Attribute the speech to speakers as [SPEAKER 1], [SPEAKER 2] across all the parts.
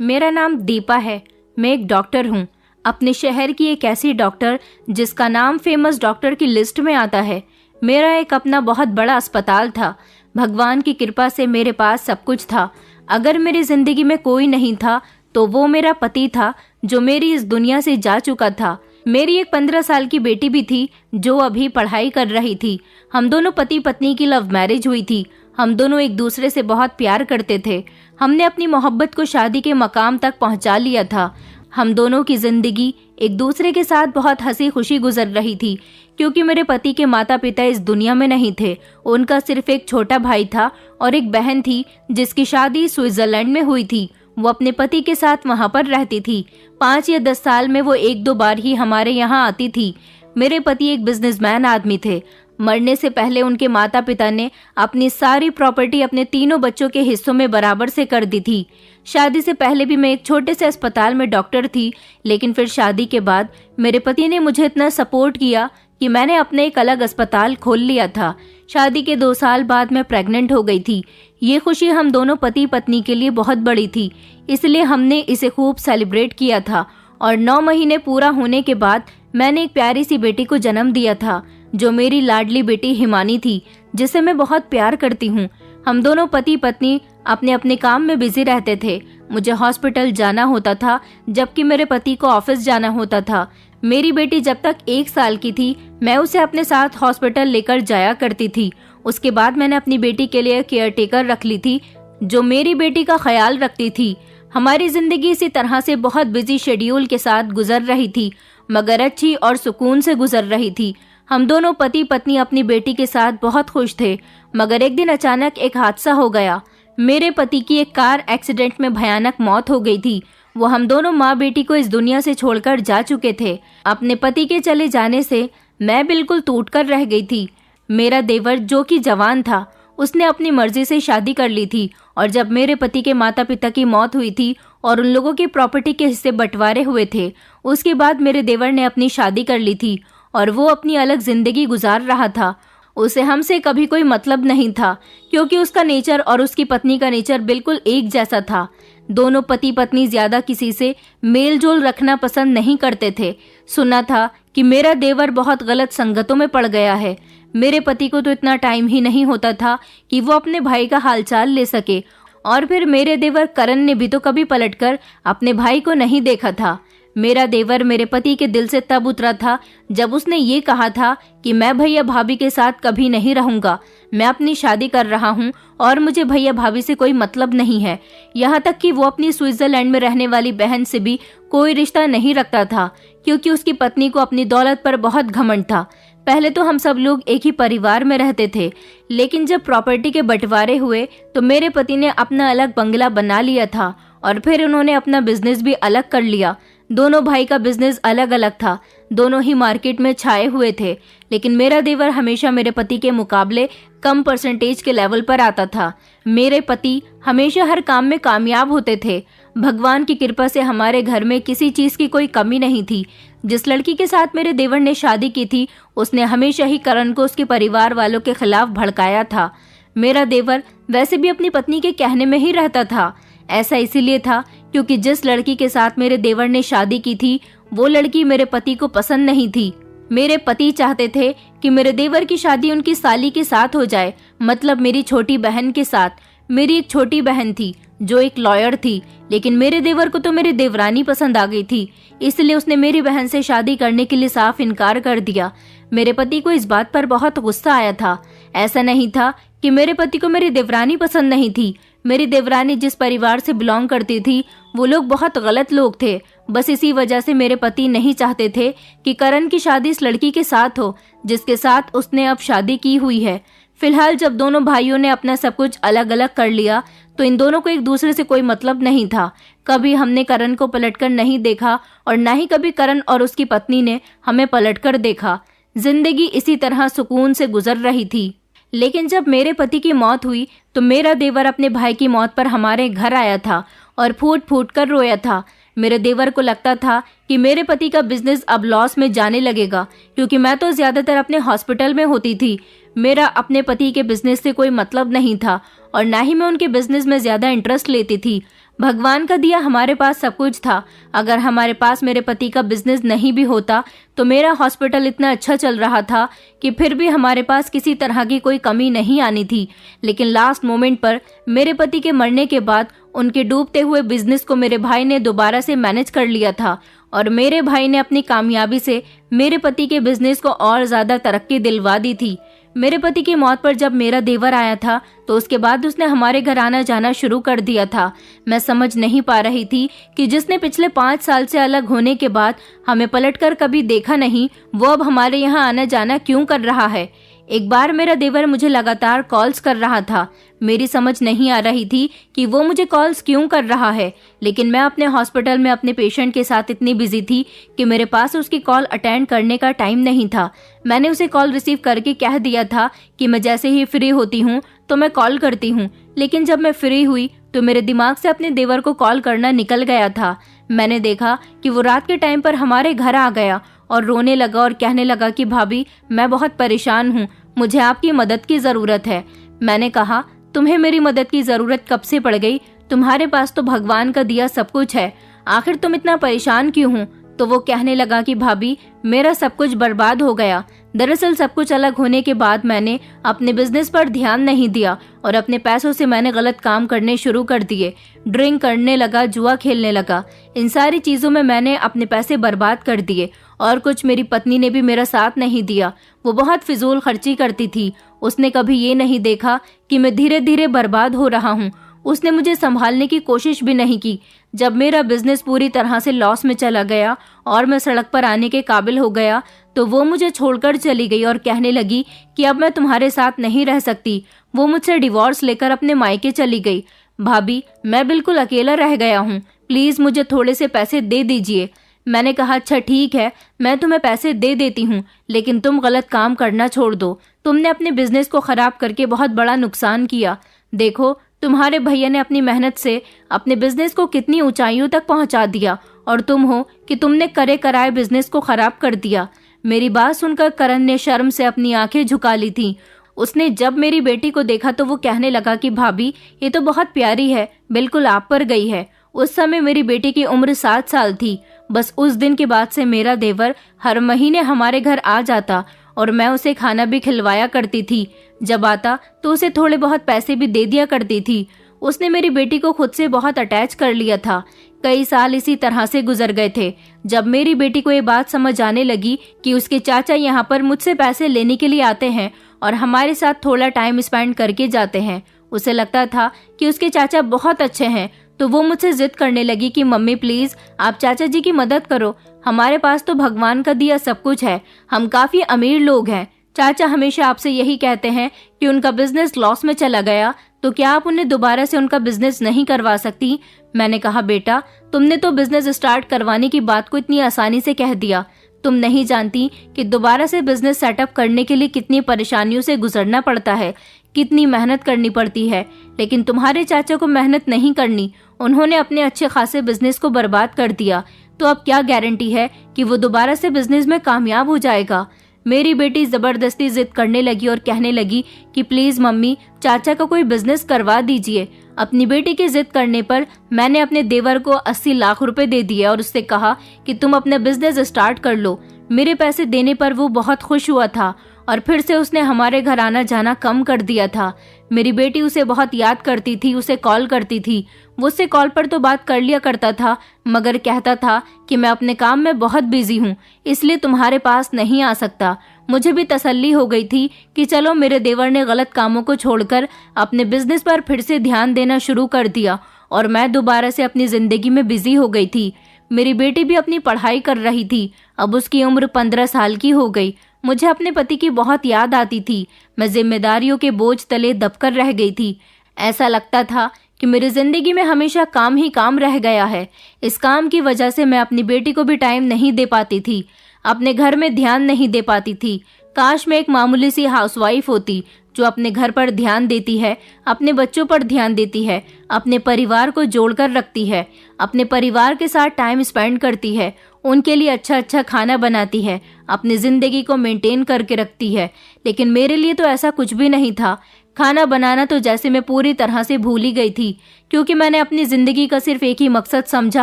[SPEAKER 1] मेरा नाम दीपा है। मैं एक डॉक्टर हूँ। अपने शहर की एक ऐसी डॉक्टर जिसका नाम फेमस डॉक्टर की लिस्ट में आता है। मेरा एक अपना बहुत बड़ा अस्पताल था। भगवान की कृपा से मेरे पास सब कुछ था। अगर मेरी जिंदगी में कोई नहीं था तो वो मेरा पति था, जो मेरी इस दुनिया से जा चुका था। मेरी एक 15 साल की बेटी भी थी जो अभी पढ़ाई कर रही थी। हम दोनों पति पत्नी की लव मैरिज हुई थी। हम दोनों एक दूसरे से बहुत प्यार करते थे। हमने अपनी मोहब्बत को शादी के मकाम तक पहुंचा लिया था। हम दोनों की जिंदगी एक दूसरे के साथ बहुत हंसी खुशी गुजर रही थी, क्योंकि मेरे पति के माता पिता इस दुनिया में नहीं थे। उनका सिर्फ एक छोटा भाई था और एक बहन थी जिसकी शादी स्विट्जरलैंड में हुई थी। वो अपने पति के साथ वहां पर रहती थी। 5 या 10 साल में वो 1-2 बार ही हमारे यहाँ आती थी। मेरे पति एक बिजनेसमैन आदमी थे। मरने से पहले उनके माता पिता ने अपनी सारी प्रॉपर्टी अपने तीनों बच्चों के हिस्सों में बराबर से कर दी थी। शादी से पहले भी मैं एक छोटे से अस्पताल में डॉक्टर थी, लेकिन फिर शादी के बाद मेरे पति ने मुझे इतना सपोर्ट किया कि मैंने अपने एक अलग अस्पताल खोल लिया था। शादी के 2 साल बाद मैं प्रेग्नेंट हो गई थी। ये खुशी हम दोनों पति पत्नी के लिए बहुत बड़ी थी, इसलिए हमने इसे खूब सेलिब्रेट किया था। और 9 महीने पूरा होने के बाद मैंने एक प्यारी सी बेटी को जन्म दिया था, जो मेरी लाडली बेटी हिमानी थी, जिसे मैं बहुत प्यार करती हूँ। हम दोनों पति पत्नी अपने अपने काम में बिजी रहते थे। मुझे हॉस्पिटल जाना होता था, जबकि मेरे पति को ऑफिस जाना होता था। मेरी बेटी जब तक 1 साल की थी, मैं उसे अपने साथ हॉस्पिटल लेकर जाया करती थी। उसके बाद मैंने अपनी बेटी के लिए केयर टेकर रख ली थी, जो मेरी बेटी का ख्याल रखती थी। हमारी जिंदगी इसी तरह से बहुत बिजी शेड्यूल के साथ गुजर रही थी, मगर अच्छी और सुकून से गुजर रही थी। हम दोनों पति पत्नी अपनी बेटी के साथ बहुत खुश थे, मगर एक दिन अचानक एक हादसा हो गया। मेरे पति की एक कार एक्सीडेंट में भयानक मौत हो गई थी। वो हम दोनों माँ बेटी को इस दुनिया से छोड़कर जा चुके थे। अपने पति के चले जाने से मैं बिल्कुल टूटकर रह गई थी। मेरा देवर, जो कि जवान था, उसने अपनी मर्जी से शादी कर ली थी, और जब मेरे पति के माता पिता की मौत हुई थी और उन लोगों की प्रॉपर्टी के हिस्से बंटवारे हुए थे, उसके बाद मेरे देवर ने अपनी शादी कर ली थी और वो अपनी अलग जिंदगी गुजार रहा था। उसे हमसे कभी कोई मतलब नहीं था, क्योंकि उसका नेचर और उसकी पत्नी का नेचर बिल्कुल एक जैसा था। दोनों पति पत्नी ज्यादा किसी से मेल जोल रखना पसंद नहीं करते थे। सुना था कि मेरा देवर बहुत गलत संगतों में पड़ गया है। मेरे पति को तो इतना टाइम ही नहीं होता था कि वो अपने भाई का हालचाल ले सके, और फिर मेरे देवर करण ने भी तो कभी पलटकर अपने भाई को नहीं देखा था। मेरा देवर मेरे पति के दिल से तब उतरा था जब उसने ये कहा था कि मैं भैया भाभी के साथ कभी नहीं रहूंगा। मैं अपनी शादी कर रहा हूँ और मुझे भैया भाभी से कोई मतलब नहीं है। यहाँ तक कि वो अपनी स्विट्जरलैंड में रहने वाली बहन से भी कोई रिश्ता नहीं रखता था, क्योंकि उसकी पत्नी को अपनी दौलत पर बहुत घमंड था। पहले तो हम सब लोग एक ही परिवार में रहते थे, लेकिन जब प्रॉपर्टी के बंटवारे हुए तो मेरे पति ने अपना अलग बंगला बना लिया था, और फिर उन्होंने अपना बिजनेस भी अलग कर लिया। दोनों भाई का बिजनेस अलग अलग था। दोनों ही मार्केट में छाए हुए थे, लेकिन मेरा देवर हमेशा मेरे पति के मुकाबले कम परसेंटेज के लेवल पर आता था। मेरे पति हमेशा हर काम में कामयाब होते थे। भगवान की कृपा से हमारे घर में किसी चीज की कोई कमी नहीं थी। जिस लड़की के साथ मेरे देवर ने शादी की थी, उसने हमेशा ही करण को उसके परिवार वालों के खिलाफ भड़काया था। मेरा देवर वैसे भी अपनी पत्नी के कहने में ही रहता था। ऐसा इसीलिए था क्योंकि जिस लड़की के साथ मेरे देवर ने शादी की थी, वो लड़की मेरे पति को पसंद नहीं थी। मेरे पति चाहते थे कि मेरे देवर की शादी उनकी साली के साथ हो जाए, मतलब मेरी छोटी बहन के साथ। मेरी एक छोटी बहन थी जो एक लॉयर थी, लेकिन मेरे देवर को तो मेरी देवरानी पसंद आ गई थी, इसलिए उसने मेरी बहन से शादी करने के लिए साफ इनकार कर दिया। मेरे पति को इस बात पर बहुत गुस्सा आया था। ऐसा नहीं था कि मेरे पति को मेरी देवरानी पसंद नहीं थी। मेरी देवरानी जिस परिवार से बिलोंग करती थी, वो लोग बहुत गलत लोग थे। बस इसी वजह से मेरे पति नहीं चाहते थे कि करण की शादी इस लड़की के साथ हो जिसके साथ उसने अब शादी की हुई है। फिलहाल जब दोनों भाइयों ने अपना सब कुछ अलग अलग कर लिया, तो इन दोनों को एक दूसरे से कोई मतलब नहीं था। कभी हमने करण को पलटकर नहीं देखा, और न ही कभी करण और उसकी पत्नी ने हमें पलटकर देखा। जिंदगी इसी तरह सुकून से गुजर रही थी। लेकिन जब मेरे पति की मौत हुई तो मेरा देवर अपने भाई की मौत पर हमारे घर आया था और फूट फूट कर रोया था। मेरे देवर को लगता था कि मेरे पति का बिजनेस अब लॉस में जाने लगेगा, क्योंकि मैं तो ज्यादातर अपने हॉस्पिटल में होती थी। मेरा अपने पति के बिजनेस से कोई मतलब नहीं था, और ना ही मैं उनके बिजनेस में ज्यादा इंटरेस्ट लेती थी। भगवान का दिया हमारे पास सब कुछ था। अगर हमारे पास मेरे पति का बिजनेस नहीं भी होता तो मेरा हॉस्पिटल इतना अच्छा चल रहा था कि फिर भी हमारे पास किसी तरह की कोई कमी नहीं आनी थी। लेकिन लास्ट मोमेंट पर मेरे पति के मरने के बाद उनके डूबते हुए बिजनेस को मेरे भाई ने दोबारा से मैनेज कर लिया था और मेरे भाई ने अपनी कामयाबी से मेरे पति के बिजनेस को और ज्यादा तरक्की दिलवा दी थी। मेरे पति की मौत पर जब मेरा देवर आया था तो उसके बाद उसने हमारे घर आना जाना शुरू कर दिया था। मैं समझ नहीं पा रही थी कि जिसने पिछले 5 साल से अलग होने के बाद हमें पलटकर कभी देखा नहीं, वो अब हमारे यहाँ आना जाना क्यों कर रहा है। एक बार मेरा देवर मुझे लगातार कॉल्स कर रहा था। मेरी समझ नहीं आ रही थी कि वो मुझे कॉल्स क्यों कर रहा है, लेकिन मैं अपने हॉस्पिटल में अपने पेशेंट के साथ इतनी बिजी थी कि मेरे पास उसकी कॉल अटेंड करने का टाइम नहीं था। मैंने उसे कॉल रिसीव करके कह दिया था कि मैं जैसे ही फ्री होती हूँ तो मैं कॉल करती हूँ, लेकिन जब मैं फ्री हुई तो मेरे दिमाग से अपने देवर को कॉल करना निकल गया था। मैंने देखा कि वो रात के टाइम पर हमारे घर आ गया और रोने लगा और कहने लगा कि भाभी, मैं बहुत परेशान हूँ, मुझे आपकी मदद की जरूरत है। मैंने कहा, तुम्हें मेरी मदद की जरूरत कब से पड़ गई? तुम्हारे पास तो भगवान का दिया सब कुछ है, आखिर तुम इतना परेशान क्यों हो? तो वो कहने लगा कि भाभी, मेरा सब कुछ बर्बाद हो गया। दरअसल सब कुछ अलग होने के बाद मैंने अपने बिजनेस पर ध्यान नहीं दिया और अपने पैसों से मैंने गलत काम करने शुरू कर दिए। ड्रिंक करने लगा, जुआ खेलने लगा। इन सारी चीजों में मैंने अपने पैसे बर्बाद कर दिए और कुछ मेरी पत्नी ने भी मेरा साथ नहीं दिया। वो बहुत फिजूल खर्ची करती थी। उसने कभी ये नहीं देखा कि मैं धीरे धीरे बर्बाद हो रहा हूँ। उसने मुझे संभालने की कोशिश भी नहीं की। जब मेरा बिजनेस पूरी तरह से लॉस में चला गया और मैं सड़क पर आने के काबिल हो गया तो वो मुझे छोड़कर चली गई और कहने लगी कि अब मैं तुम्हारे साथ नहीं रह सकती। वो मुझसे डिवोर्स लेकर अपने मायके चली गई। भाभी, मैं बिल्कुल अकेला रह गया हूँ, प्लीज मुझे थोड़े से पैसे दे दीजिए। मैंने कहा, अच्छा ठीक है, मैं तुम्हें पैसे दे देती हूँ, लेकिन तुम गलत काम करना छोड़ दो। तुमने अपने बिजनेस को खराब करके बहुत बड़ा नुकसान किया। देखो, तुम्हारे भैया ने अपनी मेहनत से अपने बिजनेस को कितनी ऊंचाइयों तक पहुंचा दिया और तुम हो कि तुमने करे कराए बिजनेस को खराब कर दिया। मेरी बात सुनकर करण ने शर्म से अपनी आंखें झुका ली थी। उसने जब मेरी बेटी को देखा तो वो कहने लगा कि भाभी, ये तो बहुत प्यारी है, बिल्कुल आप पर गई है। उस समय मेरी बेटी की उम्र 7 साल थी। बस उस दिन के बाद से मेरा देवर हर महीने हमारे घर आ जाता और मैं उसे खाना भी खिलवाया करती थी। जब आता तो उसे थोड़े बहुत पैसे भी दे दिया करती थी। उसने मेरी बेटी को खुद से बहुत अटैच कर लिया था। कई साल इसी तरह से गुजर गए थे। जब मेरी बेटी को ये बात समझ आने लगी कि उसके चाचा यहाँ पर मुझसे पैसे लेने के लिए आते हैं और हमारे साथ थोड़ा टाइम स्पेंड करके जाते हैं, उसे लगता था कि उसके चाचा बहुत अच्छे हैं, तो वो मुझसे जिद करने लगी कि मम्मी प्लीज आप चाचा जी की मदद करो, हमारे पास तो भगवान का दिया सब कुछ है, हम काफी अमीर लोग हैं। चाचा हमेशा आपसे यही कहते हैं कि उनका बिजनेस लॉस में चला गया तो क्या आप उन्हें दोबारा से उनका बिजनेस नहीं करवा सकती? मैंने कहा, बेटा, तुमने तो बिजनेस स्टार्ट करवाने की बात को इतनी आसानी से कह दिया। तुम नहीं जानती कि दोबारा से बिजनेस सेटअप करने के लिए कितनी परेशानियों से गुजरना पड़ता है, कितनी मेहनत करनी पड़ती है। लेकिन तुम्हारे चाचा को मेहनत नहीं करनी, उन्होंने अपने अच्छे खासे बिजनेस को बर्बाद कर दिया, तो अब क्या गारंटी है कि वो दोबारा से बिजनेस में कामयाब हो जाएगा? मेरी बेटी जबरदस्ती जिद करने लगी और कहने लगी कि प्लीज मम्मी, चाचा का कोई बिजनेस करवा दीजिए। अपनी बेटी की जिद करने पर मैंने अपने देवर को 80 लाख रुपए दे दिए और उससे कहा कि तुम अपना बिजनेस स्टार्ट कर लो। मेरे पैसे देने पर वो बहुत खुश हुआ था और फिर से उसने हमारे घर आना जाना कम कर दिया था। मेरी बेटी उसे बहुत याद करती थी, उसे कॉल करती थी। वो उससे कॉल पर तो बात कर लिया करता था, मगर कहता था कि मैं अपने काम में बहुत बिजी हूँ, इसलिए तुम्हारे पास नहीं आ सकता। मुझे भी तसल्ली हो गई थी कि चलो मेरे देवर ने गलत कामों को छोड़कर अपने बिजनेस पर फिर से ध्यान देना शुरू कर दिया और मैं दोबारा से अपनी जिंदगी में बिजी हो गई थी। मेरी बेटी भी अपनी पढ़ाई कर रही थी। अब उसकी उम्र 15 साल की हो गई। मुझे अपने पति की बहुत याद आती थी। मैं जिम्मेदारियों के बोझ तले दबकर रह गई थी। ऐसा लगता था कि मेरी जिंदगी में हमेशा काम ही काम रह गया है। इस काम की वजह से मैं अपनी बेटी को भी टाइम नहीं दे पाती थी, अपने घर में ध्यान नहीं दे पाती थी। काश मैं एक मामूली सी हाउसवाइफ होती जो अपने घर पर ध्यान देती है, अपने बच्चों पर ध्यान देती है, अपने परिवार को जोड़कर रखती है, अपने परिवार के साथ टाइम स्पेंड करती है, उनके लिए अच्छा अच्छा खाना बनाती है, अपनी जिंदगी को मेंटेन करके रखती है। लेकिन मेरे लिए तो ऐसा कुछ भी नहीं था। खाना बनाना तो जैसे मैं पूरी तरह से भूल ही गई थी, क्योंकि मैंने अपनी ज़िंदगी का सिर्फ एक ही मकसद समझा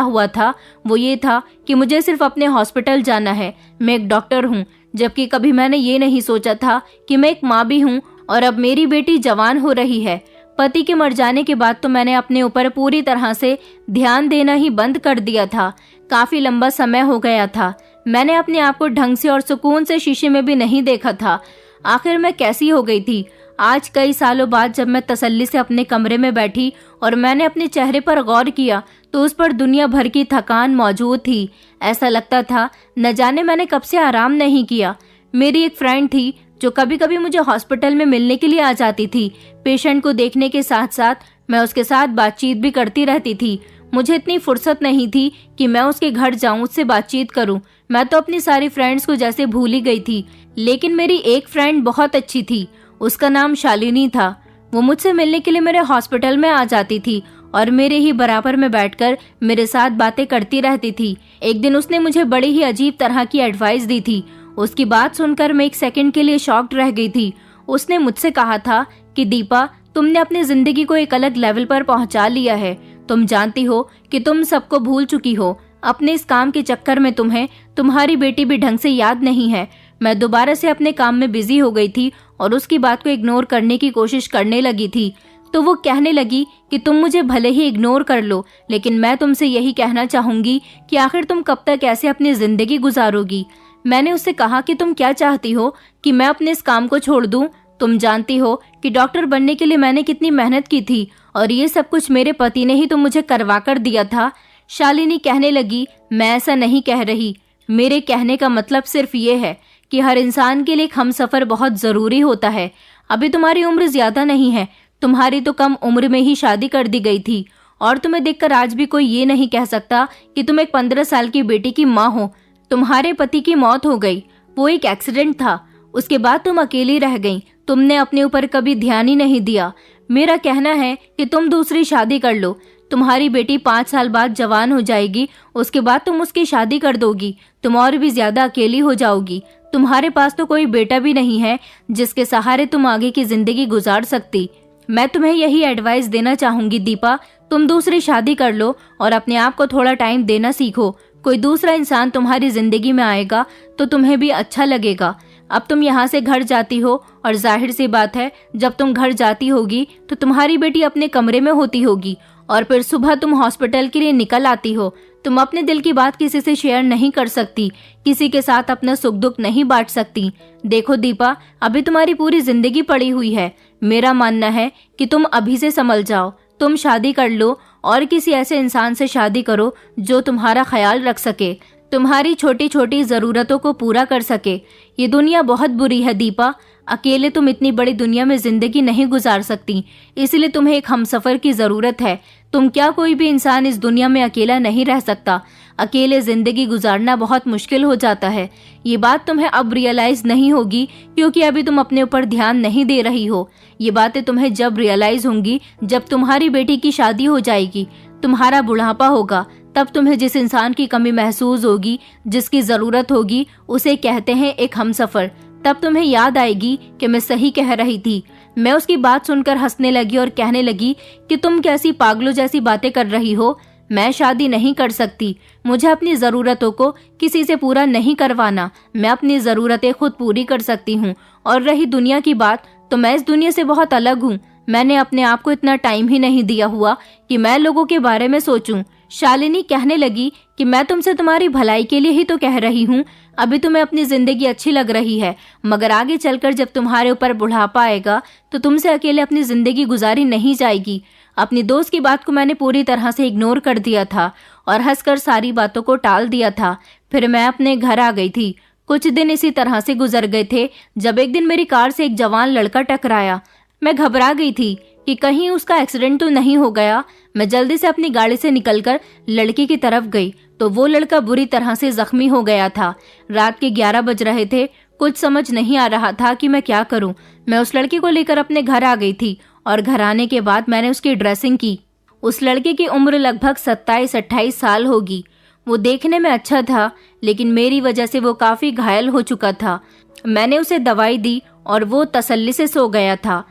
[SPEAKER 1] हुआ था। वो ये था कि मुझे सिर्फ अपने हॉस्पिटल जाना है। मैं एक डॉक्टर हूँ, जबकि कभी मैंने ये नहीं सोचा था कि मैं एक माँ भी हूँ और अब मेरी बेटी जवान हो रही है। पति के मर जाने के बाद तो मैंने अपने ऊपर पूरी तरह से ध्यान देना ही बंद कर दिया था। काफ़ी लंबा समय हो गया था। मैंने अपने आप को ढंग से और सुकून से शीशे में भी नहीं देखा था। आखिर मैं कैसी हो गई थी। आज कई सालों बाद जब मैं तसल्ली से अपने कमरे में बैठी और मैंने अपने चेहरे पर गौर किया तो उस पर दुनिया भर की थकान मौजूद थी। ऐसा लगता था न जाने मैंने कब से आराम नहीं किया। मेरी एक फ्रेंड थी जो कभी कभी मुझे हॉस्पिटल में मिलने के लिए आ जाती थी। पेशेंट को देखने के साथ साथ मैं उसके साथ बातचीत भी करती रहती थी। मुझे इतनी फुर्सत नहीं थी कि मैं उसके घर जाऊं, उससे बातचीत करूं। मैं तो अपनी सारी फ्रेंड्स को जैसे भूल ही गई थी। लेकिन मेरी एक फ्रेंड बहुत अच्छी थी। उसका नाम शालिनी था। वो मुझसे मिलने के लिए मेरे हॉस्पिटल में आ जाती थी और मेरे ही बराबर में बैठकर मेरे साथ बातें करती रहती थी। एक दिन उसने मुझे बड़ी ही अजीब तरह की एडवाइस दी थी। उसकी बात सुनकर मैं एक सेकंड के लिए शॉक्ड रह गई थी। उसने मुझसे कहा था कि दीपा, तुमने अपनी जिंदगी को एक अलग लेवल पर पहुंचा लिया है। तुम जानती हो कि तुम सबको भूल चुकी हो। अपने इस काम के चक्कर में तुम्हें तुम्हारी बेटी भी ढंग से याद नहीं है। मैं दोबारा से अपने काम में बिजी हो गई थी और उसकी बात को इग्नोर करने की कोशिश करने लगी थी। तो वो कहने लगी कि तुम मुझे भले ही इग्नोर कर लो, लेकिन मैं तुमसे यही कहना चाहूंगी कि आखिर तुम कब तक ऐसे अपनी जिंदगी गुजारोगी। मैंने उससे कहा कि तुम क्या चाहती हो कि मैं अपने इस काम को छोड़ दूं? तुम जानती हो कि डॉक्टर बनने के लिए मैंने कितनी मेहनत की थी और ये सब कुछ मेरे पति ने ही तो मुझे करवा कर दिया था। शालिनी कहने लगी, मैं ऐसा नहीं कह रही। मेरे कहने का मतलब सिर्फ ये है कि हर इंसान के लिए एक हमसफर बहुत जरूरी होता है। अभी तुम्हारी उम्र ज्यादा नहीं है। तुम्हारी तो कम उम्र में ही शादी कर दी गई थी और तुम्हें देखकर आज भी कोई ये नहीं कह सकता कि तुम एक 15 साल की बेटी की माँ हो। तुम्हारे पति की मौत हो गई, वो एक एक्सीडेंट था। उसके बाद तुम अकेली रह गई। तुमने अपने ऊपर कभी ध्यान ही नहीं दिया। मेरा कहना है कि तुम दूसरी शादी कर लो। तुम्हारी बेटी 5 साल बाद जवान हो जाएगी, उसके बाद तुम उसकी शादी कर दोगी। तुम और भी ज्यादा अकेली हो जाओगी। तुम्हारे पास तो कोई बेटा भी नहीं है जिसके सहारे तुम आगे की जिंदगी गुजार सकती। मैं तुम्हें यही एडवाइस देना चाहूंगी दीपा, तुम दूसरी शादी कर लो और अपने आप को थोड़ा टाइम देना सीखो। कोई दूसरा इंसान तुम्हारी जिंदगी में आएगा तो तुम्हें भी अच्छा लगेगा। अब तुम यहाँ से घर जाती हो और जाहिर सी बात है जब तुम घर जाती होगी तो तुम्हारी बेटी अपने कमरे में होती होगी और फिर सुबह तुम हॉस्पिटल के लिए निकल आती हो। तुम अपने दिल की बात किसी से शेयर नहीं कर सकती, किसी के साथ अपना सुख दुख नहीं बांट सकती। देखो दीपा, अभी तुम्हारी पूरी जिंदगी पड़ी हुई है। मेरा मानना है कि तुम अभी से संभल जाओ। तुम शादी कर लो और किसी ऐसे इंसान से शादी करो जो तुम्हारा ख्याल रख सके, तुम्हारी छोटी छोटी जरूरतों को पूरा कर सके। ये दुनिया बहुत बुरी है दीपा। अकेले तुम इतनी बड़ी दुनिया में जिंदगी नहीं गुजार सकती, इसलिए तुम्हें एक हमसफर की जरूरत है। तुम क्या, कोई भी इंसान इस दुनिया में अकेला नहीं रह सकता। अकेले जिंदगी गुजारना बहुत मुश्किल हो जाता है। ये बात तुम्हें अब रियलाइज नहीं होगी क्योंकि अभी तुम अपने ऊपर ध्यान नहीं दे रही हो। ये बातें तुम्हें जब रियलाइज होंगी जब तुम्हारी बेटी की शादी हो जाएगी, तुम्हारा बुढ़ापा होगा, तब तुम्हें जिस इंसान की कमी महसूस होगी, जिसकी जरूरत होगी, उसे कहते हैं एक हमसफर। तब तुम्हें याद आएगी कि मैं सही कह रही थी। मैं उसकी बात सुनकर हंसने लगी और कहने लगी कि तुम कैसी पागलों जैसी बातें कर रही हो। मैं शादी नहीं कर सकती। मुझे अपनी जरूरतों को किसी से पूरा नहीं करवाना। मैं अपनी जरूरतें खुद पूरी कर सकती हूँ। और रही दुनिया की बात, तो मैं इस दुनिया से बहुत अलग हूँ। मैंने अपने आप को इतना टाइम ही नहीं दिया हुआ कि मैं लोगों के बारे में सोचूं। शालिनी कहने लगी कि मैं तुमसे तुम्हारी भलाई के लिए ही तो कह रही हूँ। अभी तुम्हें अपनी जिंदगी अच्छी लग रही है, मगर आगे चलकर जब तुम्हारे ऊपर बुढ़ापा आएगा तो तुमसे अकेले अपनी जिंदगी गुजारी नहीं जाएगी। अपनी दोस्त की बात को मैंने पूरी तरह से इग्नोर कर दिया था और हंसकर सारी बातों को टाल दिया था। फिर मैं अपने घर आ गई थी। कुछ दिन इसी तरह से गुजर गए थे जब एक दिन मेरी कार से एक जवान लड़का टकराया। मैं घबरा गई थी कि कहीं उसका एक्सीडेंट तो नहीं हो गया। मैं जल्दी से अपनी गाड़ी से निकलकर लड़के की तरफ गई तो वो लड़का बुरी तरह से जख्मी हो गया था। रात के 11 बज रहे थे। कुछ समझ नहीं आ रहा था कि मैं क्या करूं। मैं उस लड़के को लेकर अपने घर आ गई थी और घर आने के बाद मैंने उसकी ड्रेसिंग की। उस लड़के की उम्र लगभग 27-28 साल होगी। वो देखने में अच्छा था, लेकिन मेरी वजह से वो काफी घायल हो चुका था। मैंने उसे दवाई दी और वो तसल्ली से सो गया था।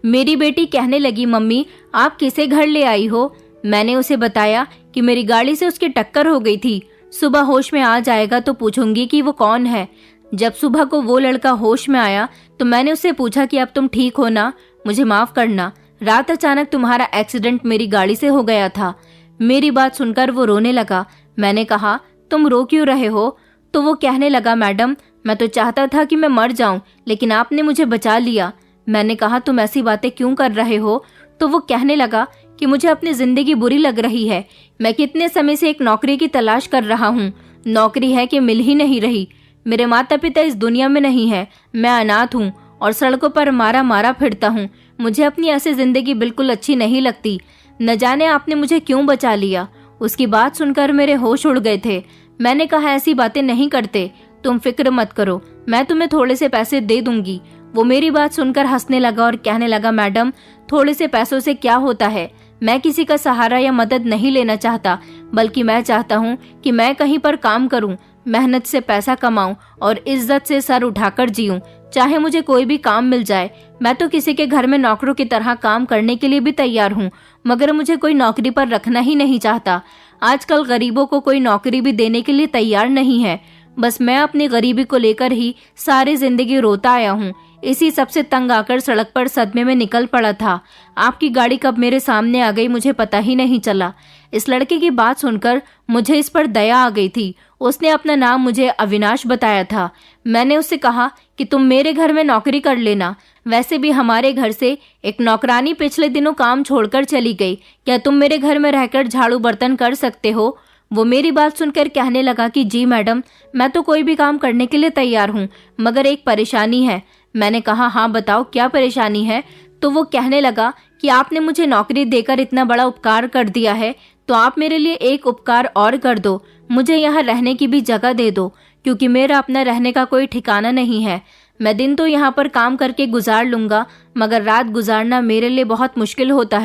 [SPEAKER 1] मेरी बेटी कहने लगी, मम्मी आप किसे घर ले आई हो? मैंने उसे बताया कि मेरी गाड़ी से उसकी टक्कर हो गई थी। सुबह होश में आ जाएगा तो पूछूंगी कि वो कौन है। जब सुबह को वो लड़का होश में आया तो मैंने उससे पूछा कि अब तुम ठीक हो ना, मुझे माफ करना, रात अचानक तुम्हारा एक्सीडेंट मेरी गाड़ी से हो गया था। मेरी बात सुनकर वो रोने लगा। मैंने कहा, तुम रो क्यों रहे हो? तो वो कहने लगा, मैडम मैं तो चाहता था कि मैं मर जाऊं, लेकिन आपने मुझे बचा लिया। मैंने कहा, तुम ऐसी बातें क्यों कर रहे हो? तो वो कहने लगा कि मुझे अपनी जिंदगी बुरी लग रही है। मैं कितने समय से एक नौकरी की तलाश कर रहा हूँ, नौकरी है कि मिल ही नहीं रही। मेरे माता पिता इस दुनिया में नहीं है, मैं अनाथ हूँ और सड़कों पर मारा मारा फिरता हूँ। मुझे अपनी ऐसी जिंदगी बिल्कुल अच्छी नहीं लगती। न जाने आपने मुझे क्यों बचा लिया। उसकी बात सुनकर मेरे होश उड़ गए थे। मैंने कहा, ऐसी बातें नहीं करते, तुम फिक्र मत करो, मैं तुम्हें थोड़े से पैसे दे दूंगी। वो मेरी बात सुनकर हंसने लगा और कहने लगा, मैडम थोड़े से पैसों से क्या होता है? मैं किसी का सहारा या मदद नहीं लेना चाहता, बल्कि मैं चाहता हूँ कि मैं कहीं पर काम करूँ, मेहनत से पैसा कमाऊं और इज्जत से सर उठाकर जीऊं, चाहे मुझे कोई भी काम मिल जाए। मैं तो किसी के घर में नौकरों की तरह काम करने के लिए भी तैयार हूँ, मगर मुझे कोई नौकरी पर रखना ही नहीं चाहता। आजकल गरीबों को कोई नौकरी भी देने के लिए तैयार नहीं है। बस मैं अपनी गरीबी को लेकर ही सारी जिंदगी रोता आया हूँ। इसी सबसे तंग आकर सड़क पर सदमे में निकल पड़ा था। आपकी गाड़ी कब मेरे सामने आ गई मुझे पता ही नहीं चला। इस लड़के की बात सुनकर मुझे इस पर दया आ गई थी। उसने अपना नाम मुझे अविनाश बताया था। मैंने उससे कहा कि तुम मेरे घर में नौकरी कर लेना। वैसे भी हमारे घर से एक नौकरानी पिछले दिनों काम छोड़कर चली गई। क्या तुम मेरे घर में रहकर झाड़ू बर्तन कर सकते हो? वो मेरी बात सुनकर कहने लगा कि जी मैडम, मैं तो कोई भी काम करने के लिए तैयार हूँ, मगर एक परेशानी है। मैंने कहा, हाँ बताओ क्या परेशानी है? तो वो कहने लगा कि आपने मुझे नौकरी देकर इतना बड़ा उपकार कर दिया है, तो आप मेरे लिए एक उपकार और कर दो, मुझे यहाँ रहने की भी जगह दे दो, क्योंकि मेरा अपना रहने का कोई ठिकाना नहीं है। मैं दिन तो यहाँ पर काम करके गुजार लूंगा, मगर रात गुजारना मेरे लिए बहुत मुश्किल होता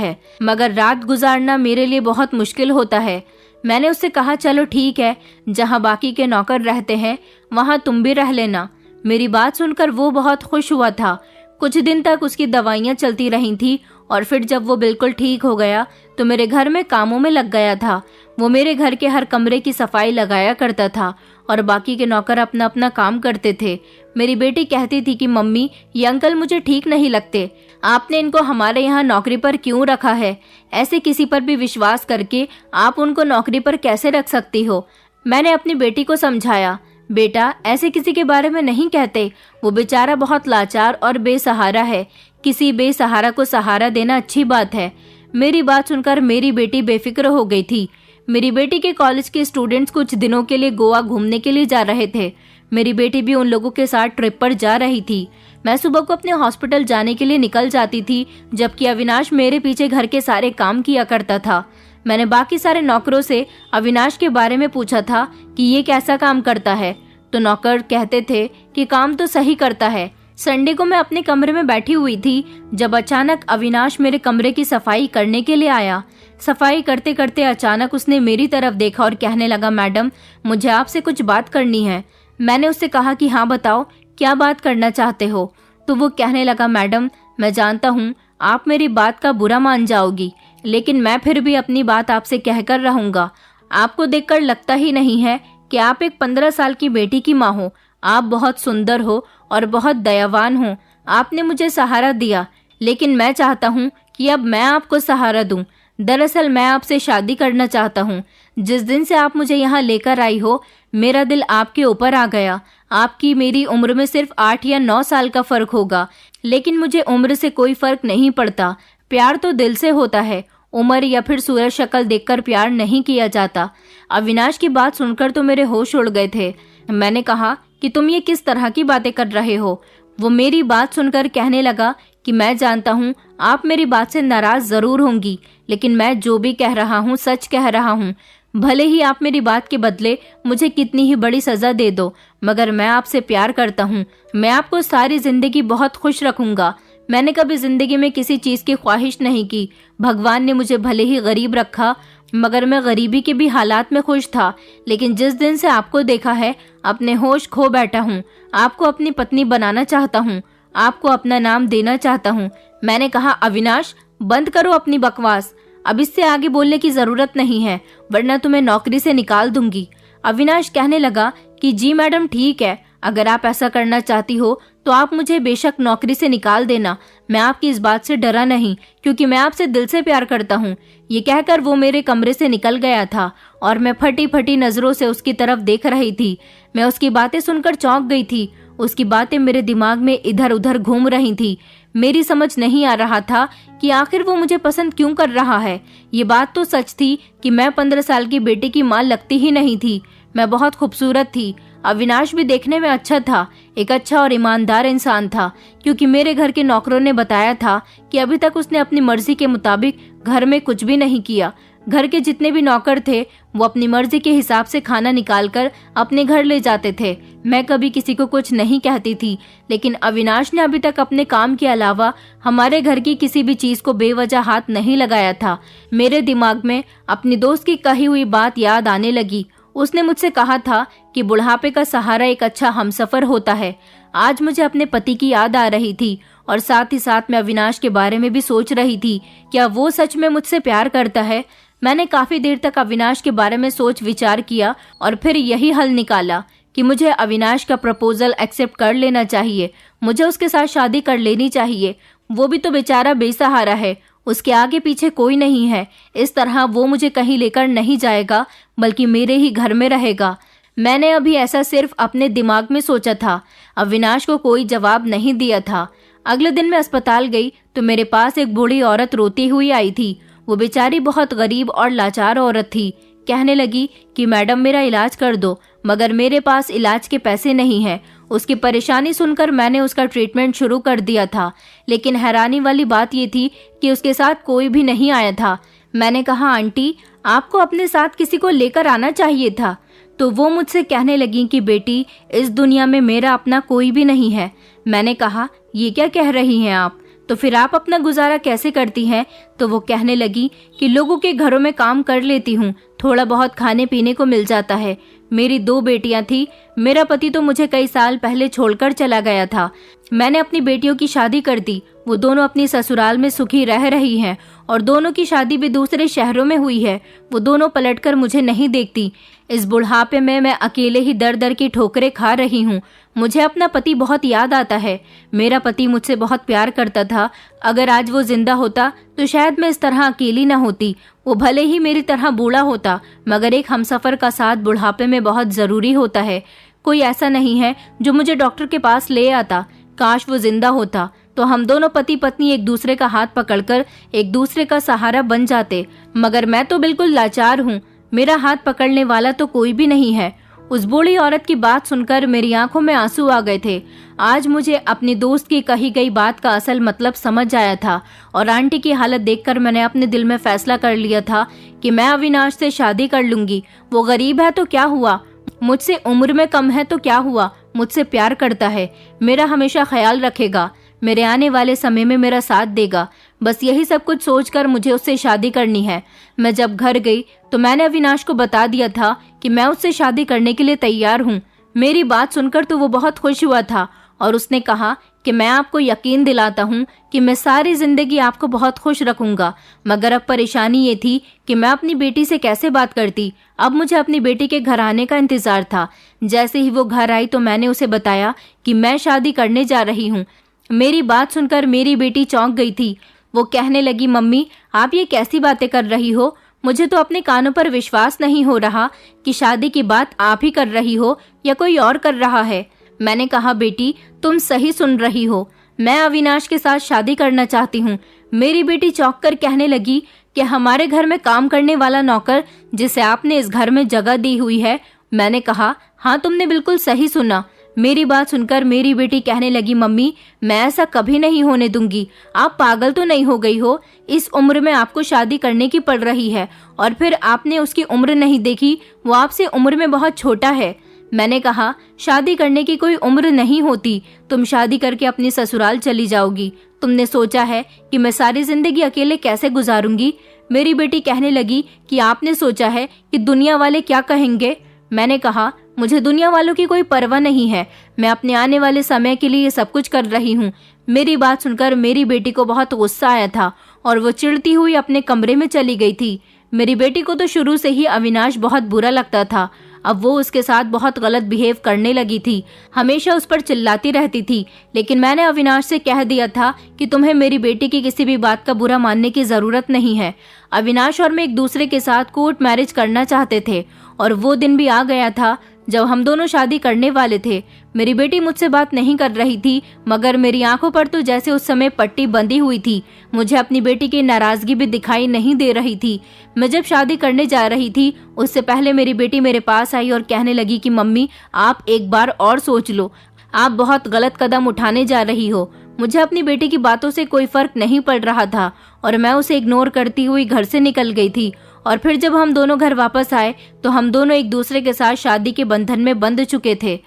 [SPEAKER 1] है। मैंने उससे कहा, चलो ठीक है, जहाँ बाकी के नौकर रहते हैं वहाँ तुम भी रह लेना। मेरी बात सुनकर वो बहुत खुश हुआ था। कुछ दिन तक उसकी दवाइयाँ चलती रही थी और फिर जब वो बिल्कुल ठीक हो गया तो मेरे घर में कामों में लग गया था। वो मेरे घर के हर कमरे की सफाई लगाया करता था और बाकी के नौकर अपना अपना काम करते थे। मेरी बेटी कहती थी कि मम्मी, ये अंकल मुझे ठीक नहीं लगते, आपने इनको हमारे यहाँ नौकरी पर क्यों रखा है? ऐसे किसी पर भी विश्वास करके आप उनको नौकरी पर कैसे रख सकती हो? मैंने अपनी बेटी को समझाया, बेटा ऐसे किसी के बारे में नहीं कहते, वो बेचारा बहुत लाचार और बेसहारा है। किसी बेसहारा को सहारा देना अच्छी बात है। मेरी बात सुनकर मेरी बेटी बेफिक्र हो गई थी। मेरी बेटी के कॉलेज के स्टूडेंट्स कुछ दिनों के लिए गोवा घूमने के लिए जा रहे थे। मेरी बेटी भी उन लोगों के साथ ट्रिप पर जा रही थी। मैं सुबह को अपने हॉस्पिटल जाने के लिए निकल जाती थी, जबकि अविनाश मेरे पीछे घर के सारे काम किया करता था। मैंने बाकी सारे नौकरों से अविनाश के बारे में पूछा था कि ये कैसा काम करता है, तो नौकर कहते थे कि काम तो सही करता है। संडे को मैं अपने कमरे में बैठी हुई थी जब अचानक अविनाश मेरे कमरे की सफाई करने के लिए आया। सफाई करते करते अचानक उसने मेरी तरफ देखा और कहने लगा, मैडम मुझे आपसे कुछ बात करनी है। मैंने उससे कहा कि हाँ बताओ, क्या बात करना चाहते हो? तो वो कहने लगा, मैडम मैं जानता हूँ आप मेरी बात का बुरा मान जाओगी, लेकिन मैं फिर भी अपनी बात आपसे कहकर रहूंगा। आपको देखकर लगता ही नहीं है कि आप एक 15 साल की बेटी की माँ हो। आप बहुत सुंदर हो और बहुत दयावान हो। आपने मुझे सहारा दिया, लेकिन मैं चाहता हूँ कि अब मैं आपको सहारा दूं। दरअसल मैं आपसे शादी करना चाहता हूँ। जिस दिन से आप मुझे यहाँ लेकर आई हो, मेरा दिल आपके ऊपर आ गया। आपकी मेरी उम्र में सिर्फ 8 या 9 साल का फर्क होगा, लेकिन मुझे उम्र से कोई फर्क नहीं पड़ता। प्यार तो दिल से होता है, उम्र या फिर सूरज शक्ल देखकर प्यार नहीं किया जाता। अविनाश की बात सुनकर तो मेरे होश उड़ गए थे। मैंने कहा कि तुम ये किस तरह की बातें कर रहे हो? वो मेरी बात सुनकर कहने लगा कि मैं जानता हूँ आप मेरी बात से नाराज जरूर होंगी, लेकिन मैं जो भी कह रहा हूँ सच कह रहा हूँ। भले ही आप मेरी बात के बदले मुझे कितनी ही बड़ी सजा दे दो, मगर मैं आपसे प्यार करता हूँ। मैं आपको सारी जिंदगी बहुत खुश रखूंगा। मैंने कभी जिंदगी में किसी चीज की ख्वाहिश नहीं की। भगवान ने मुझे भले ही गरीब रखा, मगर मैं गरीबी के भी हालात में खुश था। लेकिन जिस दिन से आपको देखा है, अपने होश खो बैठा हूँ। आपको अपनी पत्नी बनाना चाहता हूँ। आपको अपना नाम देना चाहता हूँ। मैंने कहा, अविनाश बंद करो अपनी बकवास, अब इससे आगे बोलने की जरूरत नहीं है, वरना तुम्हें नौकरी से निकाल दूंगी। अविनाश कहने लगा कि जी मैडम ठीक है, अगर आप ऐसा करना चाहती हो तो आप मुझे बेशक नौकरी से निकाल देना, मैं आपकी इस बात से डरा नहीं, क्योंकि मैं आपसे दिल से प्यार करता हूँ। ये कहकर वो मेरे कमरे से निकल गया था और मैं फटी फटी नजरों से उसकी तरफ देख रही थी। मैं उसकी बातें सुनकर चौंक गई थी। उसकी बातें मेरे दिमाग में इधर उधर घूम रही थी। मेरी समझ नहीं आ रहा था कि आखिर वो मुझे पसंद क्यों कर रहा है। ये बात तो सच थी कि मैं 15 साल की बेटी की मां लगती ही नहीं थी। मैं बहुत खूबसूरत थी। अविनाश भी देखने में अच्छा था, एक अच्छा और ईमानदार इंसान था, क्योंकि मेरे घर के नौकरों ने बताया था कि अभी तक उसने अपनी मर्जी के मुताबिक घर में कुछ भी नहीं किया। घर के जितने भी नौकर थे वो अपनी मर्जी के हिसाब से खाना निकालकर अपने घर ले जाते थे। मैं कभी किसी को कुछ नहीं कहती थी, लेकिन अविनाश ने अभी तक अपने काम के अलावा हमारे घर की किसी भी चीज को बेवजह हाथ नहीं लगाया था। मेरे दिमाग में अपनी दोस्त की कही हुई बात याद आने लगी। उसने मुझसे कहा था कि बुढ़ापे का सहारा एक अच्छा हमसफर होता है। आज मुझे अपने पति की याद आ रही थी और साथ ही साथ मैं अविनाश के बारे में भी सोच रही थी, क्या वो सच में मुझसे प्यार करता है। मैंने काफी देर तक अविनाश के बारे में सोच विचार किया और फिर यही हल निकाला कि मुझे अविनाश का प्रपोजल एक्सेप्ट कर लेना चाहिए। मुझे उसके साथ शादी कर लेनी चाहिए। वो भी तो बेचारा बेसहारा है, उसके आगे पीछे कोई नहीं है। इस तरह वो मुझे कहीं लेकर नहीं जाएगा, बल्कि मेरे ही घर में रहेगा। मैंने अभी ऐसा सिर्फ अपने दिमाग में सोचा था। अविनाश को कोई जवाब नहीं दिया था। अगले दिन मैं अस्पताल गई तो मेरे पास एक बूढ़ी औरत रोती हुई आई थी। वो बेचारी बहुत गरीब और लाचार औरत थी। कहने लगी कि मैडम मेरा इलाज कर दो, मगर मेरे पास इलाज के पैसे नहीं हैं। उसकी परेशानी सुनकर मैंने उसका ट्रीटमेंट शुरू कर दिया था, लेकिन हैरानी वाली बात ये थी कि उसके साथ कोई भी नहीं आया था। मैंने कहा, आंटी आपको अपने साथ किसी को लेकर आना चाहिए था। तो वो मुझसे कहने लगी कि बेटी, इस दुनिया में मेरा अपना कोई भी नहीं है। मैंने कहा, ये क्या कह रही हैं आप, तो फिर आप अपना गुजारा कैसे करती हैं? तो वो कहने लगी कि लोगों के घरों में काम कर लेती हूँ, थोड़ा बहुत खाने पीने को मिल जाता है। मेरी 2 बेटियां थी। मेरा पति तो मुझे कई साल पहले छोड़कर चला गया था। मैंने अपनी बेटियों की शादी कर दी। वो दोनों अपनी ससुराल में सुखी रह रही हैं और दोनों की शादी भी दूसरे शहरों में हुई है। वो दोनों पलटकर मुझे नहीं देखती। इस बुढ़ापे में मैं अकेले ही दर दर की ठोकरें खा रही हूँ। मुझे अपना पति बहुत याद आता है। मेरा पति मुझसे बहुत प्यार करता था। अगर आज वो जिंदा होता तो शायद मैं इस तरह अकेली न होती। वो भले ही मेरी तरह बूढ़ा होता, मगर एक हमसफर का साथ बुढ़ापे में बहुत जरूरी होता है। कोई ऐसा नहीं है जो मुझे डॉक्टर के पास ले आता। काश वो जिंदा होता तो हम दोनों पति पत्नी एक दूसरे का हाथ पकड़कर एक दूसरे का सहारा बन जाते, मगर मैं तो बिल्कुल लाचार हूँ। मेरा हाथ पकड़ने वाला तो कोई भी नहीं है। उस बूढ़ी औरत की बात सुनकर मेरी आंखों में आंसू आ गए थे। आज मुझे अपनी दोस्त की कही गई बात का असल मतलब समझ आया था और आंटी की हालत देखकर मैंने अपने दिल में फैसला कर लिया था कि मैं अविनाश से शादी कर लूंगी। वो गरीब है तो क्या हुआ, मुझसे उम्र में कम है तो क्या हुआ, मुझसे प्यार करता है, मेरा हमेशा ख्याल रखेगा, मेरे आने वाले समय में मेरा साथ देगा। बस यही सब कुछ सोचकर मुझे उससे शादी करनी है। मैं जब घर गई तो मैंने अविनाश को बता दिया था कि मैं उससे शादी करने के लिए तैयार हूँ। मेरी बात सुनकर तो वो बहुत खुश हुआ था और उसने कहा कि मैं आपको यकीन दिलाता हूँ कि मैं सारी जिंदगी आपको बहुत खुश रखूंगा। मगर अब परेशानी ये थी कि मैं अपनी बेटी से कैसे बात करती। अब मुझे अपनी बेटी के घर आने का इंतजार था। जैसे ही वो घर आई तो मैंने उसे बताया कि मैं शादी करने जा रही हूँ। मेरी बात सुनकर मेरी बेटी चौंक गई थी। वो कहने लगी, मम्मी आप ये कैसी बातें कर रही हो, मुझे तो अपने कानों पर विश्वास नहीं हो रहा कि शादी की बात आप ही कर रही हो या कोई और कर रहा है। मैंने कहा, बेटी तुम सही सुन रही हो, मैं अविनाश के साथ शादी करना चाहती हूँ। मेरी बेटी चौंक कर कहने लगी कि हमारे घर में काम करने वाला नौकर जिसे आपने इस घर में जगह दी हुई है। मैंने कहा, हाँ तुमने बिल्कुल सही सुना। मेरी बात सुनकर मेरी बेटी कहने लगी, मम्मी मैं ऐसा कभी नहीं होने दूंगी। आप पागल तो नहीं हो गई हो, इस उम्र में आपको शादी करने की पड़ रही है और फिर आपने उसकी उम्र नहीं देखी, वो आपसे उम्र में बहुत छोटा है। मैंने कहा, शादी करने की कोई उम्र नहीं होती, तुम शादी करके अपनी ससुराल चली जाओगी। तुमने सोचा है कि मैं सारी जिंदगी अकेले कैसे गुजारूंगी? मेरी बेटी कहने लगी कि आपने सोचा है कि दुनिया वाले क्या कहेंगे? मैंने कहा, मुझे दुनिया वालों की कोई परवाह नहीं है। मैं अपने आने वाले समय के लिए ये सब कुछ कर रही हूँ। मेरी बात सुनकर मेरी बेटी को बहुत गुस्सा आया था और वो चिढ़ती हुई अपने कमरे में चली गई थी। मेरी बेटी को तो शुरू से ही अविनाश बहुत बुरा लगता था। अब वो उसके साथ बहुत गलत बिहेव करने लगी थी, हमेशा उस पर चिल्लाती रहती थी। लेकिन मैंने अविनाश से कह दिया था कि तुम्हें मेरी बेटी की किसी भी बात का बुरा मानने की जरूरत नहीं है। अविनाश और मैं एक दूसरे के साथ कोर्ट मैरिज करना चाहते थे और वो दिन भी आ गया था जब हम दोनों शादी करने वाले थे। मेरी बेटी मुझसे बात नहीं कर रही थी, मगर मेरी आंखों पर तो जैसे उस समय पट्टी बंधी हुई थी। मुझे अपनी बेटी की नाराजगी भी दिखाई नहीं दे रही थी। मैं जब शादी करने जा रही थी उससे पहले मेरी बेटी मेरे पास आई और कहने लगी कि मम्मी, आप एक बार और सोच लो, आप बहुत गलत कदम उठाने जा रही हो। मुझे अपनी बेटी की बातों से कोई फर्क नहीं पड़ रहा था और मैं उसे इग्नोर करती हुई घर से निकल गई थी। और फिर जब हम दोनों घर वापस आए तो हम दोनों एक दूसरे के साथ शादी के बंधन में बंध चुके थे।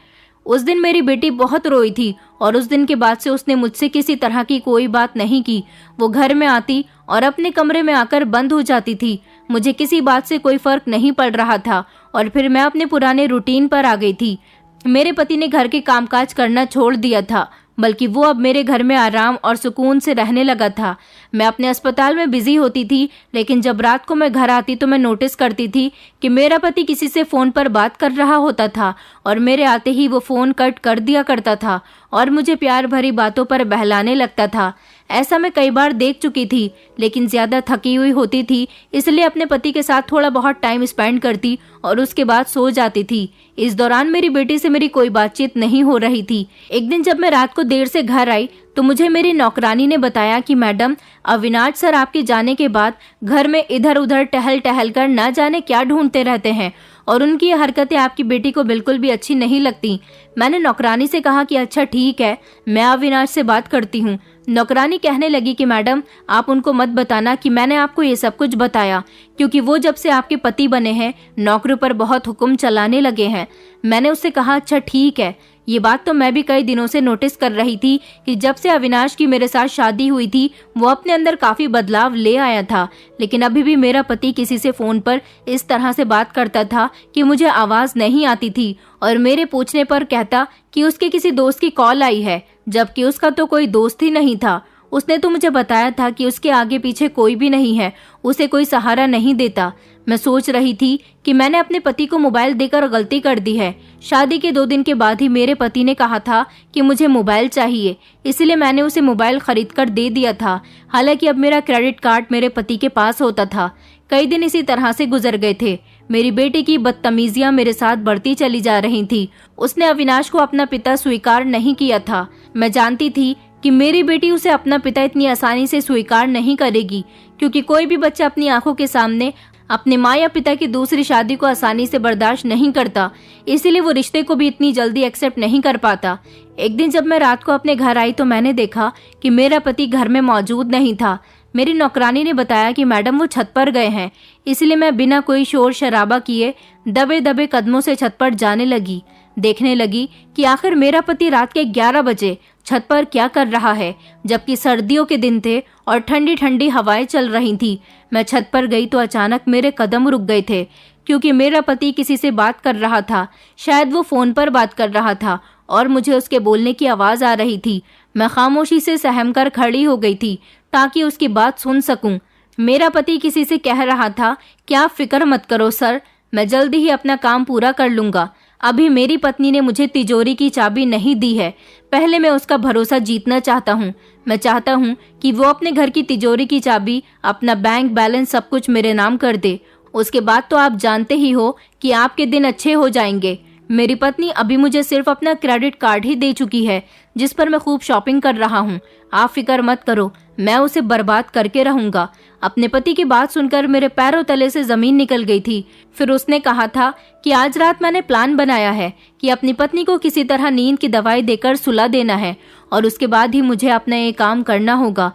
[SPEAKER 1] उस दिन मेरी बेटी बहुत रोई थी और उस दिन के बाद से उसने मुझसे किसी तरह की कोई बात नहीं की। वो घर में आती और अपने कमरे में आकर बंद हो जाती थी। मुझे किसी बात से कोई फर्क नहीं पड़ रहा था और फिर मैं अपने पुराने रूटीन पर आ गई थी। मेरे पति ने घर के कामकाज करना छोड़ दिया था, बल्कि वो अब मेरे घर में आराम और सुकून से रहने लगा था। मैं अपने अस्पताल में बिजी होती थी, लेकिन जब रात को मैं घर आती तो मैं नोटिस करती थी कि मेरा पति किसी से फोन पर बात कर रहा होता था और मेरे आते ही वो फोन कट कर दिया करता था और मुझे प्यार भरी बातों पर बहलाने लगता था। ऐसा मैं कई बार देख चुकी थी, लेकिन ज्यादा थकी हुई होती थी, इसलिए अपने पति के साथ थोड़ा बहुत टाइम स्पेंड करती और उसके बाद सो जाती थी। इस दौरान मेरी बेटी से मेरी कोई बातचीत नहीं हो रही थी। एक दिन जब मैं रात को देर से घर आई तो मुझे मेरी नौकरानी ने बताया कि मैडम, अविनाश सर आपके जाने के बाद घर में इधर उधर टहल टहल कर ना जाने क्या ढूंढते रहते हैं और उनकी ये हरकतें आपकी बेटी को बिल्कुल भी अच्छी नहीं लगती। मैंने नौकरानी से कहा कि अच्छा ठीक है, मैं अविनाश से बात करती हूँ। नौकरानी कहने लगी कि मैडम, आप उनको मत बताना कि मैंने आपको ये सब कुछ बताया, क्योंकि वो जब से आपके पति बने हैं नौकरी पर बहुत हुक्म चलाने लगे हैं। मैंने उससे कहा अच्छा ठीक है। ये बात तो मैं भी कई दिनों से नोटिस कर रही थी कि जब से अविनाश की मेरे साथ शादी हुई थी वो अपने अंदर काफी बदलाव ले आया था, लेकिन अभी भी मेरा पति किसी से फोन पर इस तरह से बात करता था कि मुझे आवाज नहीं आती थी और मेरे पूछने पर कहता कि उसके किसी दोस्त की कॉल आई है, जबकि उसका तो कोई दोस्त ही नहीं था। उसने तो मुझे बताया था कि उसके आगे पीछे कोई भी नहीं है, उसे कोई सहारा नहीं देता। मैं सोच रही थी कि मैंने अपने पति को मोबाइल देकर गलती कर दी है। शादी के 2 दिन के बाद ही मेरे पति ने कहा था कि मुझे मोबाइल चाहिए, इसलिए मैंने उसे मोबाइल खरीद कर दे दिया था। हालांकि अब मेरा क्रेडिट कार्ड मेरे पति के पास होता था। कई दिन इसी तरह से गुजर गए थे। मेरी बेटी की बदतमीजियां मेरे साथ बढ़ती चली जा रही थी। उसने अविनाश को अपना पिता स्वीकार नहीं किया था। मैं जानती थी कि मेरी बेटी उसे अपना पिता इतनी आसानी से स्वीकार नहीं करेगी, क्योंकि कोई भी बच्चा अपनी आंखों के सामने अपने माँ या पिता की दूसरी शादी को आसानी से बर्दाश्त नहीं करता, इसीलिए वो रिश्ते को भी इतनी जल्दी एक्सेप्ट नहीं कर पाता। एक दिन जब मैं रात को अपने घर आई तो मैंने देखा कि मेरा पति घर में मौजूद नहीं था। मेरी नौकरानी ने बताया कि मैडम वो छत पर गए हैं, इसलिए मैं बिना कोई शोर शराबा किए दबे दबे कदमों से छत पर जाने लगी। देखने लगी कि आखिर मेरा पति रात के 11 बजे छत पर क्या कर रहा है, जबकि सर्दियों के दिन थे और ठंडी ठंडी हवाएं चल रही थी। मैं छत पर गई तो अचानक मेरे कदम रुक गए थे, क्योंकि मेरा पति किसी से बात कर रहा था। शायद वो फोन पर बात कर रहा था और मुझे उसके बोलने की आवाज आ रही थी। मैं खामोशी से सहम कर खड़ी हो गई थी ताकि उसकी बात सुन सकूं। मेरा पति किसी से कह रहा था कि आप फिक्र मत करो सर, मैं जल्दी ही अपना काम पूरा कर लूंगा। अभी मेरी पत्नी ने मुझे तिजोरी की चाबी नहीं दी है, पहले मैं उसका भरोसा जीतना चाहता हूँ। मैं चाहता हूँ कि वो अपने घर की तिजोरी की चाबी, अपना बैंक बैलेंस सब कुछ मेरे नाम कर दे। उसके बाद तो आप जानते ही हो कि आपके दिन अच्छे हो जाएंगे। मेरी पत्नी अभी मुझे सिर्फ अपना क्रेडिट कार्ड ही दे चुकी है, जिस पर मैं खूब शॉपिंग कर रहा हूँ। आप फिक्र मत करो, मैं उसे बर्बाद करके रहूंगा। अपने पति की बात सुनकर मेरे पैरों तले से जमीन निकल गई थी। फिर उसने कहा था कि आज रात मैंने प्लान बनाया है कि अपनी पत्नी को किसी तरह नींद की दवाई देकर सुला देना है और उसके बाद ही मुझे अपना ये काम करना होगा,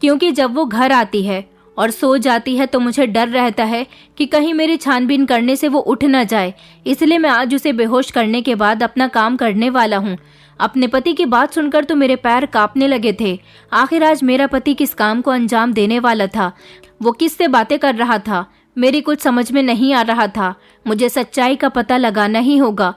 [SPEAKER 1] क्योंकि जब वो घर आती है और सो जाती है तो मुझे डर रहता है कि कहीं मेरी छानबीन करने से वो उठ न जाए। इसलिए मैं आज उसे बेहोश करने के बाद अपना काम करने वाला हूँ। अपने पति की बात सुनकर तो मेरे पैर कांपने लगे थे। आखिर आज मेरा पति किस काम को अंजाम देने वाला था, वो किससे बातें कर रहा था, मेरी कुछ समझ में नहीं आ रहा था। मुझे सच्चाई का पता लगाना ही होगा।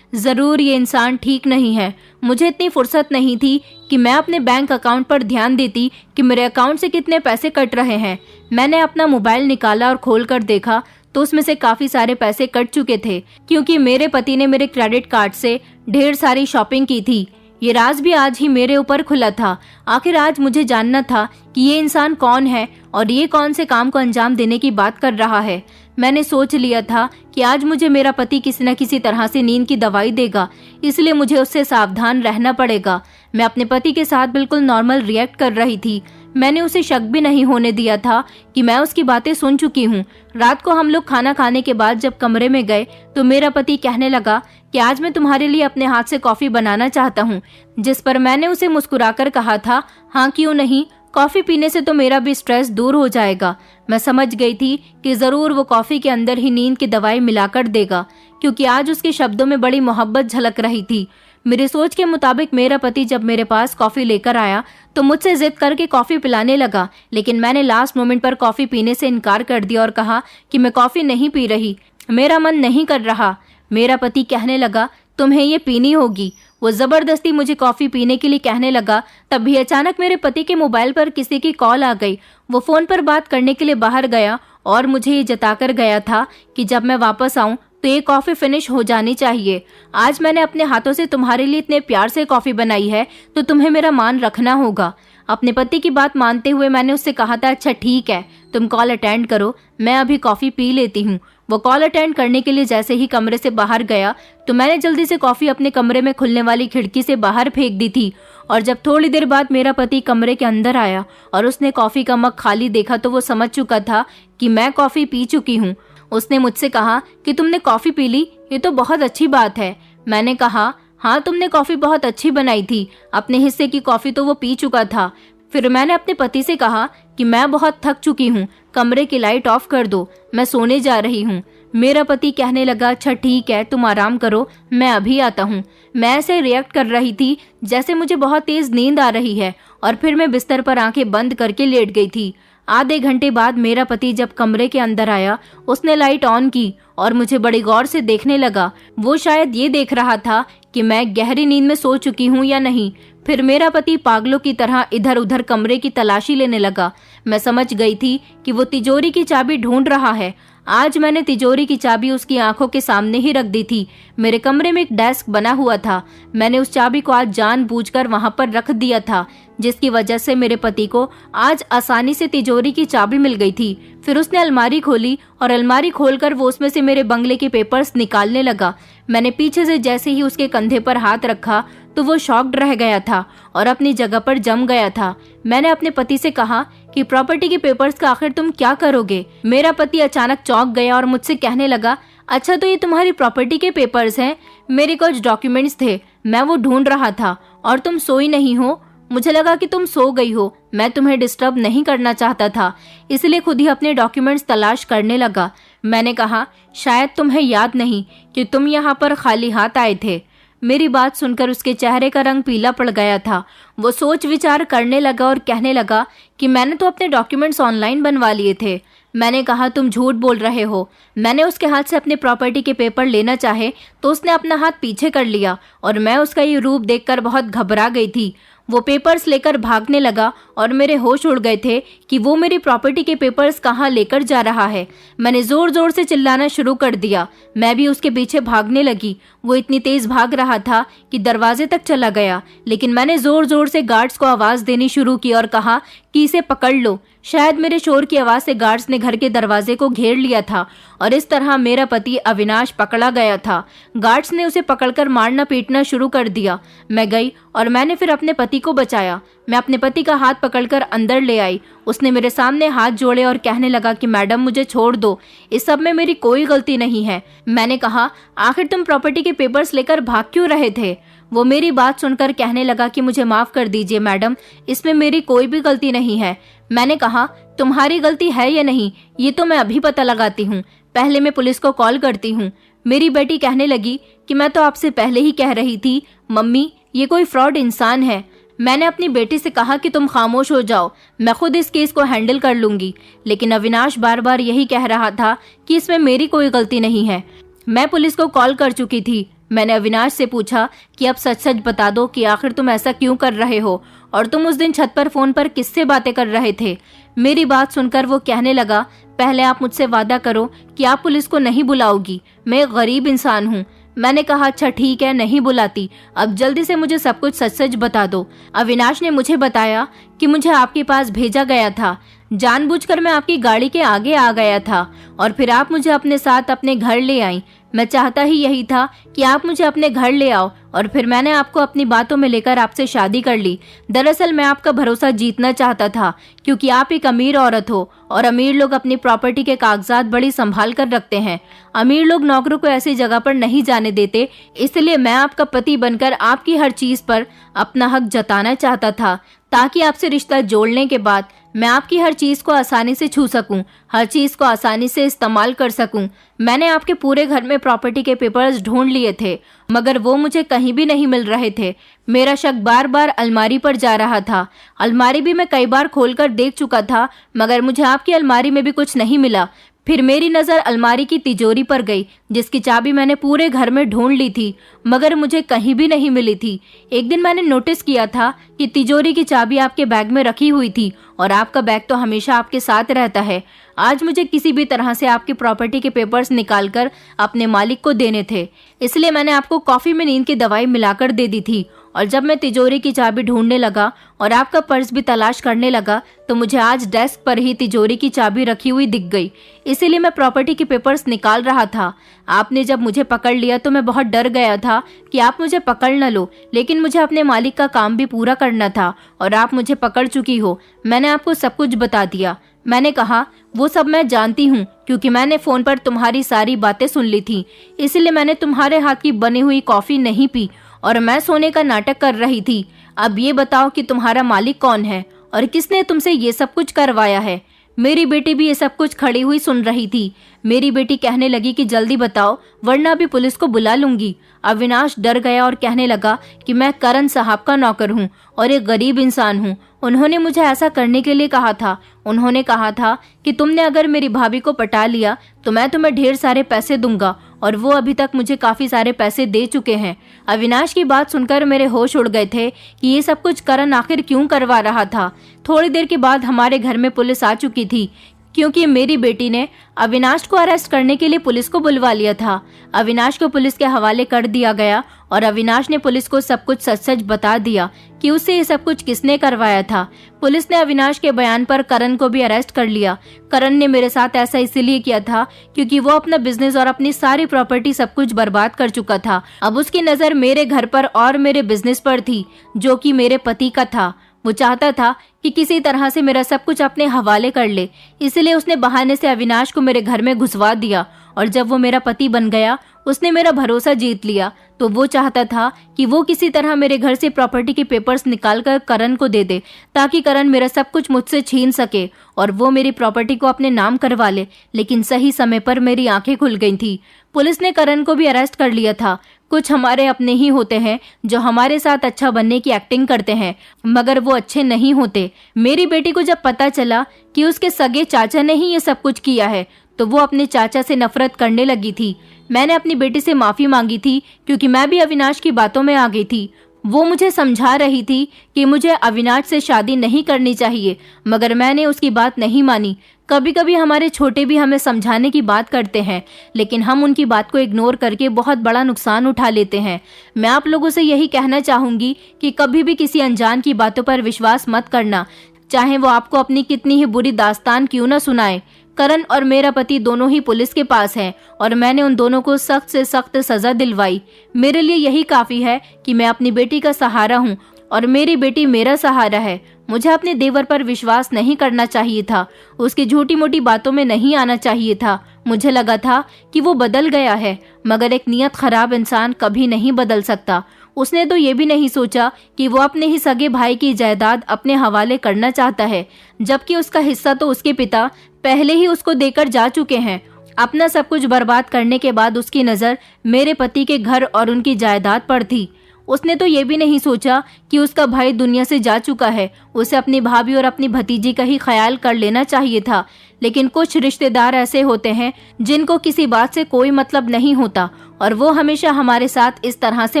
[SPEAKER 1] जरूर ये इंसान ठीक नहीं है। मुझे इतनी फुर्सत नहीं थी कि मैं अपने बैंक अकाउंट पर ध्यान देती कि मेरे अकाउंट से कितने पैसे कट रहे हैं। मैंने अपना मोबाइल निकाला और खोल कर देखा तो उसमें से काफी सारे पैसे कट चुके थे, क्योंकि मेरे पति ने मेरे क्रेडिट कार्ड से ढेर सारी शॉपिंग की थी। ये राज भी आज ही मेरे ऊपर खुला था। आखिर आज मुझे जानना था कि ये इंसान कौन है और ये कौन से काम को अंजाम देने की बात कर रहा है। मैंने सोच लिया था कि आज मुझे मेरा पति किसी न किसी तरह से नींद की दवाई देगा, इसलिए मुझे उससे सावधान रहना पड़ेगा। मैं अपने पति के साथ बिल्कुल नॉर्मल रिएक्ट कर रही थी। मैंने उसे शक भी नहीं होने दिया था कि मैं उसकी बातें सुन चुकी हूँ। रात को हम लोग खाना खाने के बाद जब कमरे में गए तो मेरा पति कहने लगा कि आज मैं तुम्हारे लिए अपने हाथ से कॉफी बनाना चाहता हूँ, जिस पर मैंने उसे मुस्कुराकर कहा था, हाँ क्यों नहीं, कॉफी पीने से तो मेरा भी स्ट्रेस दूर हो जाएगा। मैं समझ गई थी कि जरूर वो कॉफी के अंदर ही नींद की दवाई मिलाकर देगा, क्योंकि आज उसके शब्दों में बड़ी मोहब्बत झलक रही थी। मेरी सोच के मुताबिक मेरा पति जब मेरे पास कॉफी लेकर आया तो मुझसे जिद करके कॉफी पिलाने लगा, लेकिन मैंने लास्ट मोमेंट पर कॉफी पीने से इनकार कर दिया और कहा कि मैं कॉफी नहीं पी रही, मेरा मन नहीं कर रहा। मेरा पति कहने लगा, तुम्हें ये पीनी होगी। वो जबरदस्ती मुझे कॉफी पीने के लिए कहने लगा। तभी अचानक मेरे पति के मोबाइल पर किसी की कॉल आ गई। वो फोन पर बात करने के लिए बाहर गया और मुझे ये जताकर गया था कि जब मैं वापस आऊं तो ये कॉफी फिनिश हो जानी चाहिए। आज मैंने अपने हाथों से तुम्हारे लिए इतने प्यार से कॉफी बनाई है तो तुम्हें मेरा मान रखना होगा। अपने पति की बात मानते हुए मैंने उससे कहा था, अच्छा ठीक है, तुम कॉल अटेंड करो, मैं अभी कॉफी पी लेती हूँ। वो कॉल अटेंड करने के लिए जैसे ही कमरे से बाहर गया तो मैंने जल्दी से कॉफी अपने कमरे में खुलने वाली खिड़की से बाहर फेंक दी थी। और जब थोड़ी देर बाद मेरा पति कमरे के अंदर आया और उसने कॉफी का मग खाली देखा तो वो समझ चुका था कि मैं कॉफी पी चुकी हूँ। उसने मुझसे कहा कि तुमने कॉफी पी ली, ये तो बहुत अच्छी बात है। मैंने कहा, हाँ तुमने कॉफी बहुत अच्छी बनाई थी। अपने हिस्से की कॉफी तो वो पी चुका था। फिर मैंने अपने पति से कहा कि मैं बहुत थक चुकी हूँ, कमरे की लाइट ऑफ कर दो, मैं सोने जा रही हूँ। मेरा पति कहने लगा, अच्छा ठीक है, तुम आराम करो, मैं अभी आता हूँ। मैं ऐसे रिएक्ट कर रही थी जैसे मुझे बहुत तेज नींद आ रही है और फिर मैं बिस्तर पर आंखें बंद करके लेट गई थी। आधे घंटे बाद मेरा पति जब कमरे के अंदर आया उसने लाइट ऑन की और मुझे बड़ी गौर से देखने लगा। वो शायद ये देख रहा था कि मैं गहरी नींद में सो चुकी हूँ या नहीं। फिर मेरा पति पागलों की तरह इधर उधर कमरे की तलाशी लेने लगा। मैं समझ गई थी कि वो तिजोरी की चाबी ढूंढ रहा है। आज मैंने तिजोरी की चाबी उसकी आंखों के सामने ही रख दी थी। मेरे कमरे में एक डेस्क बना हुआ था, मैंने उस चाबी को आज जानबूझकर वहां पर रख दिया था, जिसकी वजह से मेरे पति को आज आसानी से तिजोरी की चाबी मिल गई थी। फिर उसने अलमारी खोली और अलमारी खोलकर वो उसमें से मेरे बंगले के पेपर्स निकालने लगा। मैंने पीछे से जैसे ही उसके कंधे पर हाथ रखा तो वो शॉक्ड रह गया था और अपनी जगह पर जम गया था। मैंने अपने पति से कहा कि प्रॉपर्टी के पेपर्स का आखिर तुम क्या करोगे। मेरा पति अचानक चौंक गया और मुझसे कहने लगा, अच्छा तो ये तुम्हारी प्रॉपर्टी के पेपर्स हैं। मेरे कुछ डॉक्यूमेंट्स थे, मैं वो ढूंढ रहा था और तुम सोई नहीं हो। मुझे लगा कि तुम सो गई हो, मैं तुम्हें डिस्टर्ब नहीं करना चाहता था, इसलिए खुद ही अपने डॉक्यूमेंट्स तलाश करने लगा। मैंने कहा, शायद तुम्हें याद नहीं कि तुम यहाँ पर खाली हाथ आए थे। मेरी बात सुनकर उसके चेहरे का रंग पीला पड़ गया था। वो सोच विचार करने लगा और कहने लगा कि मैंने तो अपने डॉक्यूमेंट्स ऑनलाइन बनवा लिए थे। मैंने कहा, तुम झूठ बोल रहे हो। मैंने उसके हाथ से अपने प्रॉपर्टी के पेपर लेना चाहे तो उसने अपना हाथ पीछे कर लिया और मैं उसका ये रूप देखकर बहुत घबरा गई थी। वो पेपर्स लेकर भागने लगा और मेरे होश उड़ गए थे कि वो मेरी प्रॉपर्टी के पेपर्स कहाँ लेकर जा रहा है। मैंने जोर जोर से चिल्लाना शुरू कर दिया। मैं भी उसके पीछे भागने लगी। वो इतनी तेज भाग रहा था कि दरवाजे तक चला गया, लेकिन मैंने जोर जोर से गार्ड्स को आवाज देनी शुरू की और कहा कि इसे पकड़ लो। शायद मेरे शोर की आवाज से गार्ड्स ने घर के दरवाजे को घेर लिया था और इस तरह मेरा पति अविनाश पकड़ा गया था। गार्ड्स ने उसे पकड़कर मारना पीटना शुरू कर दिया। मैं गई और मैंने फिर अपने पति को बचाया। मैं अपने पति का हाथ पकड़कर अंदर ले आई। उसने मेरे सामने हाथ जोड़े और कहने लगा कि मैडम मुझे छोड़ दो, इस सब में मेरी कोई गलती नहीं है। मैंने कहा, आखिर तुम प्रॉपर्टी के पेपर्स लेकर भाग क्यों रहे थे? वो मेरी बात सुनकर कहने लगा कि मुझे माफ कर दीजिए मैडम, इसमें मेरी कोई भी गलती नहीं है। मैंने कहा, तुम्हारी गलती है या नहीं ये तो मैं अभी पता लगाती हूँ, पहले मैं पुलिस को कॉल करती हूँ। मेरी बेटी कहने लगी कि मैं तो आपसे पहले ही कह रही थी मम्मी, ये कोई फ्रॉड इंसान है। मैंने अपनी बेटी से कहा कि तुम खामोश हो जाओ, मैं खुद इस केस को हैंडल कर लूंगी, लेकिन अविनाश बार बार यही कह रहा था कि इसमें मेरी कोई गलती नहीं है। मैं पुलिस को कॉल कर चुकी थी। मैंने अविनाश से पूछा कि अब सच सच बता दो कि आखिर तुम ऐसा क्यों कर रहे हो और तुम उस दिन छत पर फोन पर किससे बातें कर रहे थे। मेरी बात सुनकर वो कहने लगा, पहले आप मुझसे वादा करो कि आप पुलिस को नहीं बुलाओगी। मैं एक गरीब इंसान हूँ। मैंने कहा, अच्छा ठीक है, नहीं बुलाती। अब जल्दी से मुझे सब कुछ सच सच बता दो। अविनाश ने मुझे बताया कि मुझे आपके पास भेजा गया था। जानबूझकर मैं आपकी गाड़ी के आगे आ गया था और फिर आप मुझे अपने साथ अपने घर ले आई। मैं चाहता ही यही था कि आप मुझे अपने घर ले आओ और फिर मैंने आपको अपनी बातों में लेकर आपसे शादी कर ली। दरअसल मैं आपका भरोसा जीतना चाहता था क्योंकि आप एक अमीर औरत हो और अमीर लोग अपनी प्रॉपर्टी के कागजात बड़ी संभाल कर रखते हैं। अमीर लोग नौकरों को ऐसी जगह पर नहीं जाने देते, इसलिए मैं आपका पति बनकर आपकी हर चीज पर अपना हक जताना चाहता था ताकि आपसे रिश्ता जोड़ने के बाद मैं आपकी हर चीज को आसानी से छू सकूं, हर चीज को आसानी से इस्तेमाल कर सकूं। मैंने आपके पूरे घर में प्रॉपर्टी के पेपर्स ढूंढ लिए थे मगर वो मुझे कहीं भी नहीं मिल रहे थे। मेरा शक बार बार अलमारी पर जा रहा था। अलमारी भी मैं कई बार खोलकर देख चुका था मगर मुझे आपकी अलमारी में भी कुछ नहीं मिला। फिर मेरी नजर अलमारी की तिजोरी पर गई जिसकी चाबी मैंने पूरे घर में ढूंढ ली थी मगर मुझे कहीं भी नहीं मिली थी। एक दिन मैंने नोटिस किया था कि तिजोरी की चाबी आपके बैग में रखी हुई थी और आपका बैग तो हमेशा आपके साथ रहता है। आज मुझे किसी भी तरह से आपकी प्रॉपर्टी के पेपर्स निकालकर अपने मालिक को देने थे, इसलिए मैंने आपको कॉफी में नींद की दवाई मिलाकर दे दी थी। और जब मैं तिजोरी की चाबी ढूंढने लगा और आपका पर्स भी तलाश करने लगा तो मुझे आज डेस्क पर ही तिजोरी की चाबी रखी हुई दिख गई। इसीलिए मैं प्रॉपर्टी के पेपर्स निकाल रहा था। आपने जब मुझे पकड़ लिया तो मैं बहुत डर गया था कि आप मुझे पकड़ न लो, लेकिन मुझे अपने मालिक का काम भी पूरा करना था और आप मुझे पकड़ चुकी हो। मैंने आपको सब कुछ बता दिया। मैंने कहा, वो सब मैं जानती हूँ क्योंकि मैंने फोन पर तुम्हारी सारी बातें सुन ली थी, इसलिए मैंने तुम्हारे हाथ की बनी हुई कॉफी नहीं पी और मैं सोने का नाटक कर रही थी। अब ये बताओ कि तुम्हारा मालिक कौन है और किसने तुमसे ये सब कुछ करवाया है। मेरी बेटी भी ये सब कुछ खड़ी हुई सुन रही थी। मेरी बेटी कहने लगी कि जल्दी बताओ वरना भी पुलिस को बुला लूंगी। अविनाश डर गया और कहने लगा कि मैं करण साहब का नौकर हूँ और एक गरीब इंसान हूँ। उन्होंने मुझे ऐसा करने के लिए कहा था। उन्होंने कहा था कि तुमने अगर मेरी भाभी को पटा लिया तो मैं तुम्हें ढेर सारे पैसे दूंगा और वो अभी तक मुझे काफी सारे पैसे दे चुके हैं। अविनाश की बात सुनकर मेरे होश उड़ गए थे कि ये सब कुछ करण आखिर क्यों करवा रहा था। थोड़ी देर के बाद हमारे घर में पुलिस आ चुकी थी क्योंकि मेरी बेटी ने अविनाश को अरेस्ट करने के लिए पुलिस को बुलवा लिया था। अविनाश को पुलिस के हवाले कर दिया गया और अविनाश ने पुलिस को सब कुछ सच सच बता दिया कि उससे ये सब कुछ किसने करवाया था। पुलिस ने अविनाश के बयान पर करण को भी अरेस्ट कर लिया। करण ने मेरे साथ ऐसा इसलिए किया था क्योंकि वो अपना बिजनेस और अपनी सारी प्रॉपर्टी सब कुछ बर्बाद कर चुका था। अब उसकी नजर मेरे घर पर और मेरे बिजनेस पर थी जो कि मेरे पति का था। वो चाहता था कि किसी तरह से मेरा सब कुछ अपने हवाले कर ले, इसलिए उसने बहाने से अविनाश को मेरे घर में घुसवा दिया और जब वो मेरा पति बन गया उसने मेरा भरोसा जीत लिया तो वो चाहता था कि वो किसी तरह मेरे घर से प्रॉपर्टी के पेपर्स निकालकर करण को दे दे ताकि करण मेरा सब कुछ मुझसे छीन सके और वो मेरी प्रॉपर्टी को अपने नाम करवा ले। लेकिन सही समय पर मेरी आंखें खुल गई थी। पुलिस ने करण को भी अरेस्ट कर लिया था। कुछ हमारे अपने ही होते हैं जो हमारे साथ अच्छा बनने की एक्टिंग करते हैं मगर वो अच्छे नहीं होते। मेरी बेटी को जब पता चला कि उसके सगे चाचा ने ही ये सब कुछ किया है तो वो अपने चाचा से नफरत करने लगी थी। मैंने अपनी बेटी से माफी मांगी थी क्योंकि मैं भी अविनाश की बातों में आ गई थी। वो मुझे समझा रही थी कि मुझे अविनाश से शादी नहीं करनी चाहिए मगर मैंने उसकी बात नहीं मानी। कभी कभी हमारे छोटे भी हमें समझाने की बात करते हैं लेकिन हम उनकी बात को इग्नोर करके बहुत बड़ा नुकसान उठा लेते हैं। मैं आप लोगों से यही कहना चाहूंगी कि कभी भी किसी अनजान की बातों पर विश्वास मत करना, चाहे वो आपको अपनी कितनी ही बुरी दास्तान क्यों न सुनाए। करण और मेरा पति दोनों ही पुलिस के पास हैं और मैंने उन दोनों को सख्त से सख्त सजा दिलवाई। मेरे लिए यही काफी है कि मैं अपनी बेटी का सहारा हूँ और मेरी बेटी मेरा सहारा है। मुझे अपने देवर पर विश्वास नहीं करना चाहिए था, उसकी झूठी मोटी बातों में नहीं आना चाहिए था। मुझे लगा था कि वो बदल गया है मगर एक नियत खराब इंसान कभी नहीं बदल सकता। उसने तो ये भी नहीं सोचा कि वो अपने ही सगे भाई की जायदाद अपने हवाले करना चाहता है जबकि उसका हिस्सा तो उसके पिता पहले ही उसको देकर जा चुके हैं। अपना सब कुछ बर्बाद करने के बाद उसकी नजर मेरे पति के घर और उनकी जायदाद पर थी। उसने तो ये भी नहीं सोचा कि उसका भाई दुनिया से जा चुका है, उसे अपनी भाभी और अपनी भतीजी का ही ख्याल कर लेना चाहिए था। लेकिन कुछ रिश्तेदार ऐसे होते हैं जिनको किसी बात से कोई मतलब नहीं होता और वो हमेशा हमारे साथ इस तरह से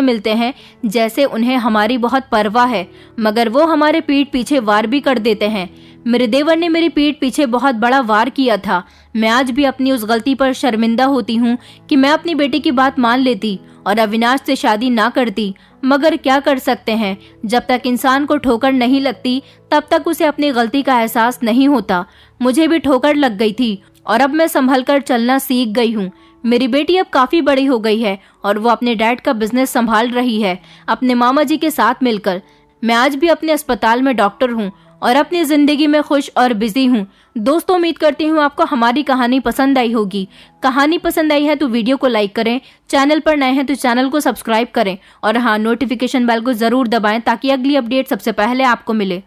[SPEAKER 1] मिलते हैं जैसे उन्हें हमारी बहुत परवाह है, मगर वो हमारे पीठ पीछे वार भी कर देते हैं। मेरे देवर ने मेरी पीठ पीछे बहुत बड़ा वार किया था। मैं आज भी अपनी उस गलती पर शर्मिंदा होती हूँ कि मैं अपनी बेटी की बात मान लेती और अविनाश से शादी ना करती, मगर क्या कर सकते हैं, जब तक इंसान को ठोकर नहीं लगती तब तक उसे अपनी गलती का एहसास नहीं होता। मुझे भी ठोकर लग गई थी और अब मैं संभल कर चलना सीख गई हूँ। मेरी बेटी अब काफी बड़ी हो गई है और वो अपने डैड का बिजनेस संभाल रही है अपने मामा जी के साथ मिलकर। मैं आज भी अपने अस्पताल में डॉक्टर हूँ और अपनी जिंदगी में खुश और बिजी हूँ। दोस्तों, उम्मीद करती हूँ आपको हमारी कहानी पसंद आई होगी। कहानी पसंद आई है तो वीडियो को लाइक करें, चैनल पर नए हैं तो चैनल को सब्सक्राइब करें और हाँ, नोटिफिकेशन बेल को जरूर दबाएं ताकि अगली अपडेट सबसे पहले आपको मिले।